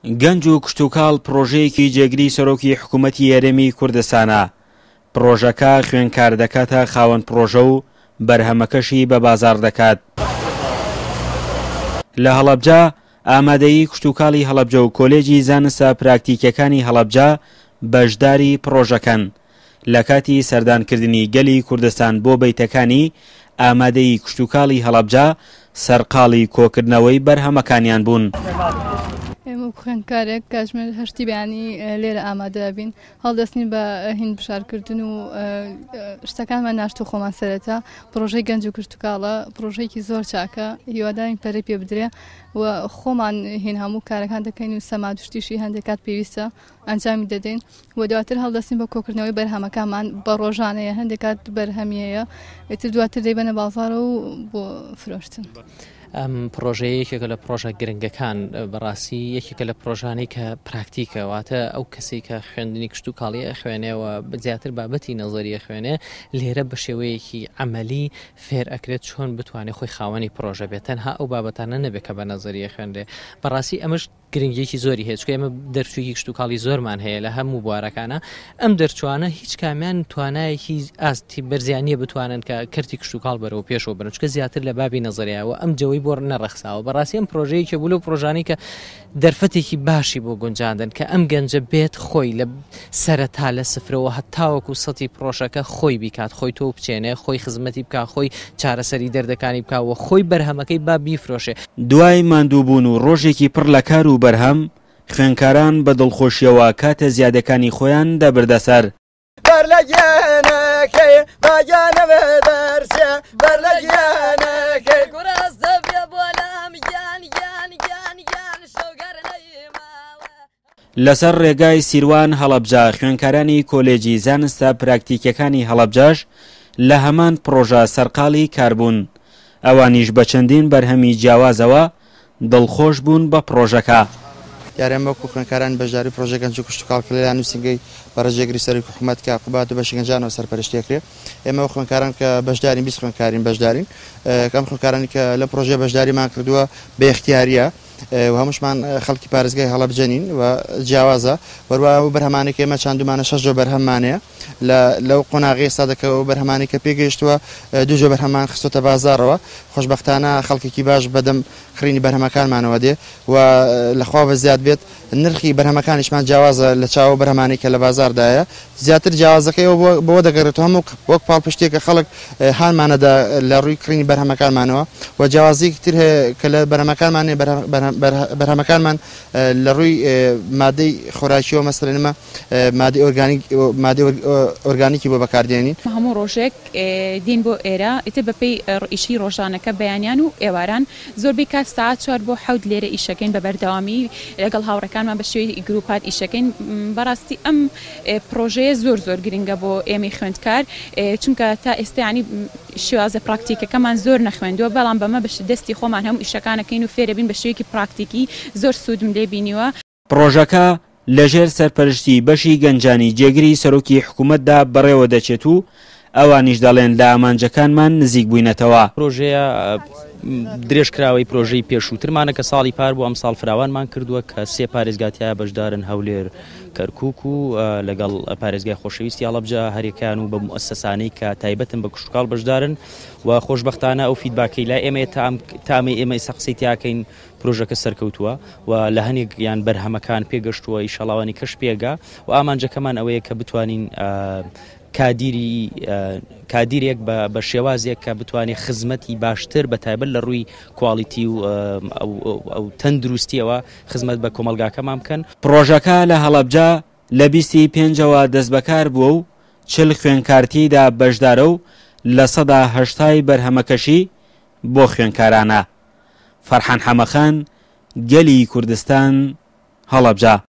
گەنج و کشتوکاڵ پرۆژەیەکی جێگری سەرۆکی حکوومەتی هەرێمی کوردستانە. پرۆژەکە خوێنکار دەکاتە خاوەن پرۆژە و بەرهەمەکەشی بە بازار دەکات. لە هەڵەبجە ئامادەیی کشتوکاڵی هەڵەبجە و کۆلێجی زانستە پراکتیکەکانی هەڵەبجە بەشداری پرۆژەکەن. لە کاتی سەردانکردنی گەلی کوردستان بۆ بەیتەکانی ئامادەیی کشتوکاڵی هەڵەبجە سەرقاڵی کۆکردنەوەی بەرهەمەکانیان بوون. ئێمە خوێندکارێک کاتژمێر هەشتی بەیانی لێرە ئامادە بین هەڵدەستنی بە هین بشارکردن و شتەکانمان ناشتو خۆمان سەرەتا. پرۆژەی گەنج و کشتوکاڵە پرۆژەیەکی زۆر چاکە، هیوادارین پەرەی پێ بدرێ و خۆمان هین هەموو کارەکان دەکەین و سەمادوشتیشی هەندێک کات پێویستە ئەنجامی دەدەین و دواتر هەڵدەستین بە کۆکردنەوەی بەرهەمەکانمان بە ڕۆژانەیە هەندێک کات بەرهەمیەیە ئیتر دواتر دەیبەنە بازاڕە و بۆ فرۆشتن. ئەم پرۆژەیە یەکێکە لە پرۆژە گرنگەکان بەڕاستی یەکێکە لە پرۆژانەی کە پراکتیکە واتە ئەو کەسی کە خوێندنی کشتوکاڵی خوێنێەوە زیاتر بابەتی نەزەریە خوێنێ لێرە بە شێوەیەکی عملی فێر ئەکرێت چۆن بتوانێت خۆی خاوەنی پرۆژە بێت تەنها ئەو بابەتانە نەبێت کە بە نەزەریە خوێندێ. بەڕاستی ئەمەش گرنگیەکی زۆری هەیە چکە ئێمە دەرچوویەکی کشتوکاڵی زۆرمان هەیە لە هەموو بوارەکانە. ئەم دەرچوانە هیچ کامیان توانایەکی ئاستی بەرزیانیە بتوانن کە کەرتی کشتوکاڵ بەرەوە پێشەوە بن چکە زیاتر لە بابی نەزەریاوە ئەم جەوەی بۆ نەڕەخساوە. بەڕاستی ئەم پرۆژەیەکی بوو لەو پرۆژانەی کە دەرفەتێکی باشی بۆ گونجاندن کە ئەم گەنجە بێت خۆی لە سەرەتا لە سفرەوە هەتاوەکو سەتی پرۆژەکە خۆی بیکات، خۆی تۆ بچێنێ، خۆی خزمەتی بکە، خۆی چارەسەری دەردەکانی بکەوە، خۆی بەرهەمەکەی با بیفرۆشێ. دوای ماندووبوون و ڕۆژێکی پڕ لە کار و بەرهەم خوێنکاران بە دڵخۆشیەوە کاتە زیادەکانی خۆیان دەبردەسەر. لەسەر ڕێگای سیروان هەڵەبجە خوێنکارانی کۆلێجی زانستە پراکتیکەکانی هەڵەبجەش لە هەمان پرۆژە سەرقاڵی کاربوون. ئەوانیش بە چەندین بەرهەمی جیاوازەوە دڵخۆش بوون بە پرۆژەکە. یارێمە وەکو خوێنکاران بەشداری پرۆژە گەنج و کشتوکاڵ لە نووسنگەی بەڕێژێگری سەرۆکی حکوومەت کە عقوبات و بەشی گەنجانەوە سەرپەرشتیەکرێ. ئێمە خوێنکاران کە بەشدارین 20 خوێنکارین بەشدارین. کەم خوێنکارانی کە لە پرۆژە بەشداریمان کردووە بە اختیاریە و هەمووشمان خەڵکی پارێزگای هەڵەبجەنین و جیاوازە. وەروە و بەرهەمانێک ئێمە چاندومانە 6 جۆ بەرهەمانەیە لەو قۆناغی ئێستا دەکەوە بەرهەمانی کە پێگەیشتووە 2 جۆ بەرهەمان خستۆتە بازاڕەوە. خۆشبەختانە خەڵکێکی باش بەدەم خڕینی بەرهەمەکانمانەوە دێ و لەخوا بە زیاد بێت نرخی بەرهەمەکانیشمان جیاوازە لە چاوە بەرهەمانی کە لە بازاردایە زیاتر جیاوازەکەیەوە بۆ دەگەڕێتەوە هەموو وەک پاڵپشتێکە خەڵک هانمانەدا لە ڕووی کڕینی بەرهەمەکانمانەوە و جیاوازێکی تر هەیە کە لە بەرهەمەکانمانێ بەرهەمەکانمان لە ڕووی مادەی خۆراکیەوە مەسەلەنمە مادەی ئۆرگانیکی بۆ بەکاردێنین. هەموو ڕۆژێک دین بۆ ئێرە ئیتر بەپێی ئیشی ڕۆژانەکە بەیانیان و ئێواران زۆربەی کات ساعت 4 بۆ 7 لێرە ئیشەکەین بە بەردەوامی لەگەڵ هاوڕەکانمان بە شێوەی گروپات ئیشەکەین. بەڕاستی ئەم پرۆژەیە زۆر گرنگە بۆ ئێمەی خوێندکار چونکە تا ئێستا ینی شێوازە پراکتیکەکەمان زۆر نەخوێندووە بەڵام بەمە بە دەستی خۆمان هەموو ئیشەکانەکەین و فێرەبین بە شێوەیەکی پراکتیکی زۆر سوودم لێ بینیوە. پرۆژەکە لەژێر سەرپەرشتی بەشی گەنجانی جێگری سەرۆکی حکوومەتدا بەڕێوە دەچێت و ئەوانیش دەڵێن لە ئامانجەکانمان نزیک بووینەتەوە. پرۆژەیە درێژکراوەی پرۆژەی پێشووترمانە کە ساڵی پار بۆ ئەم ساڵ فراوانمان کردووە کە 3 پارێزگاتیایە بەشدارن هەولێر، کەرکووک و لەگەڵ پارێزگای خۆشەویستی هەڵەبجە هەریەکان و بە موسسانەی کە تایبەتن بە کشتوکاڵ بەشدارن و خۆشبەختانە ئەو فیدباکەی لای ئێمە تامی ئێمە سەقسی تیاکەین پرۆژەکە سەرکەوتووە و لە هەنێک یان بەرهەمەکان پێگەشتووە ئیشەڵاوانی کەش پێگا و ئامانجەکەمان ئەوەیە کە بتوانین کادیرێک بە شێوازێک کە بتوانێت خزمەتی باشتر بە تایبەت لە ڕووی کواڵیتی و ئەو تەندروستیەوە خزمەت بە کۆمەلگاکەمان بکەن. پرۆژەکە لە هەڵەبجە لە 25ەوە دەست بەکار بووە و 40 خوێنکارتیدا بەشدارە و لە 180 بەرهەمەکەشی بۆ خوێنکارانە. فەرحان حەمەخان، گەلی کوردستان، هەڵەبجە.